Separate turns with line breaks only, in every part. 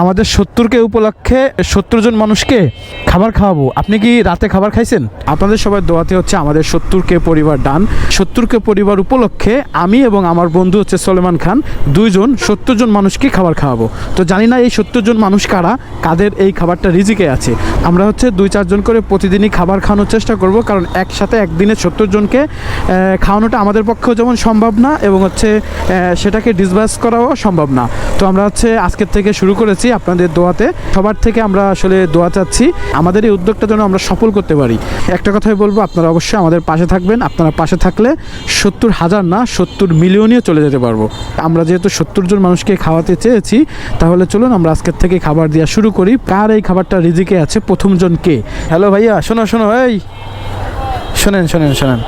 আমাদের 70কে উপলক্ষে 70 জন মানুষকে খাবার খাওয়াবো। আপনি কি রাতে খাবার খাইছেন? আপনাদের সবাই দোয়াতে হচ্ছে আমাদের 70কে পরিবার ডান। 70কে পরিবার উপলক্ষে আমি এবং আমার বন্ধু হচ্ছে সলেমান খান দুইজন 70 জন মানুষকে খাবার খাওয়াবো। তো জানি না এই 70 জন মানুষ কারা, কাদের এই খাবারটা রিজিকে আছে। আমরা হচ্ছে 2-4 জন করে প্রতিদিনই খাবার খাওয়ানোর চেষ্টা করব, কারণ একসাথে একদিনে 70 জনকে খাওয়ানোটা আমাদের পক্ষেও যেমন সম্ভব না এবং হচ্ছে সেটাকে ডিসবাস করাও সম্ভব না। তো আমরা হচ্ছে আজকের থেকে শুরু করেছি আপনাদের দোয়াতে। সবার থেকে আমরা আসলে দোয়া চাচ্ছি আমাদের এই উদ্যোগটা যেন আমরা সফল করতে পারি। একটা কথাই বলবো, আপনারা অবশ্যই আমাদের পাশে থাকবেন। আপনারা পাশে থাকলে 70,000 না 70 মিলিয়নেও চলে যেতে পারবো। আমরা যেহেতু 70 জন মানুষকে খাওয়াতে চেয়েছি, তাহলে চলুন আমরা আজকের থেকে খাবার দেওয়া শুরু করি। কার এই খাবারটা রিজিকে আছে, প্রথম জন কে? হ্যালো ভাইয়া, শোনো এই শোনেন,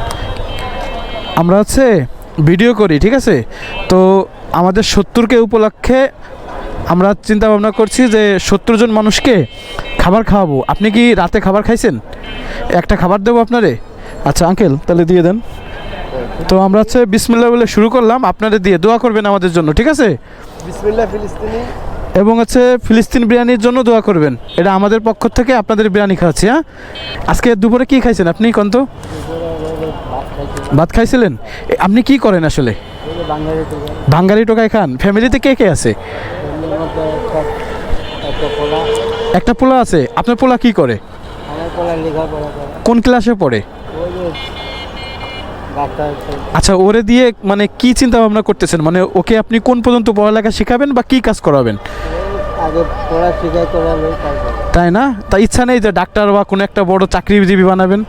আমরা হচ্ছে ভিডিও করি, ঠিক আছে? তো আমাদের 70কে উপলক্ষে আমরা চিন্তা ভাবনা করছি যে 70 জন মানুষকে খাবার খাওয়াবো। আপনি কি রাতে খাবার খাইছেন? একটা খাবার দেবো আপনারে। আচ্ছা আঙ্কেল, তাহলে দিয়ে দেন। তো আমরা হচ্ছে বিসমিল্লাহ বলে শুরু করলাম, আপনাদের দিয়ে দোয়া করবেন আমাদের জন্য, ঠিক আছে?
বিসমিল্লাহ ফিলিস্তিনি।
এবং হচ্ছে ফিলিস্তিন বিরিয়ানির জন্য দোয়া করবেন। এটা আমাদের পক্ষ থেকে আপনাদের বিরিয়ানি খাওয়াচ্ছি। হ্যাঁ, আজকে দুপুরে কি খাইছেন আপনি? কোন তো ভাত খাইছিলেন? আপনি কি করেন আসলে? বাঙালি টোকাই খান। ফ্যামিলিতে কে কে আছে? একটা পোলা আছে। আপনার পোলা কি করে? কোন ক্লাসে পড়ে? আচ্ছা, ওরে দিয়ে মানে কি চিন্তা ভাবনা করতেছেন? মানে ওকে আপনি কোন পর্যন্ত পড়ালেখা শেখাবেন বা কি কাজ করাবেন? তাই না? তা ইচ্ছা নেই যে ডাক্তার বা কোনো একটা বড় চাকরিজীবী বানাবেন?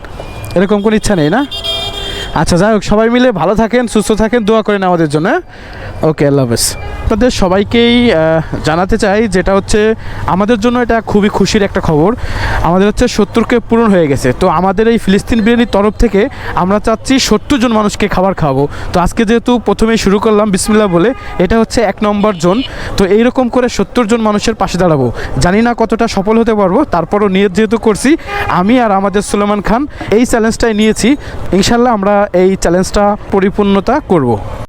এরকম কোনো ইচ্ছা নেই না? আচ্ছা, যাই হোক, সবাই মিলে ভালো থাকেন, সুস্থ থাকেন, দোয়া করেন আমাদের জন্য। ওকে, আল্লাহ হাফেজ। আপনাদের সবাইকেই জানাতে চাই যেটা হচ্ছে আমাদের জন্য এটা খুবই খুশির একটা খবর। আমাদের হচ্ছে 70কে পূরণ হয়ে গেছে। তো আমাদের এই ফিলিস্তিন বিরিয়ানির তরফ থেকে আমরা চাচ্ছি 70 জন মানুষকে খাবার খাওয়াবো। তো আজকে যেহেতু প্রথমেই শুরু করলাম বিসমিল্লাহ বলে, এটা হচ্ছে 1 নম্বর জন। তো এইরকম করে 70 জন মানুষের পাশে দাঁড়াবো। জানি না কতটা সফল হতে পারবো, তারপরও নিয়ত যেহেতু করছি, আমি আর আমাদের সলেমান খান এই চ্যালেঞ্জটাই নিয়েছি। ইনশাল্লাহ আমরা এই চ্যালেঞ্জটা পরিপূর্ণতা করব।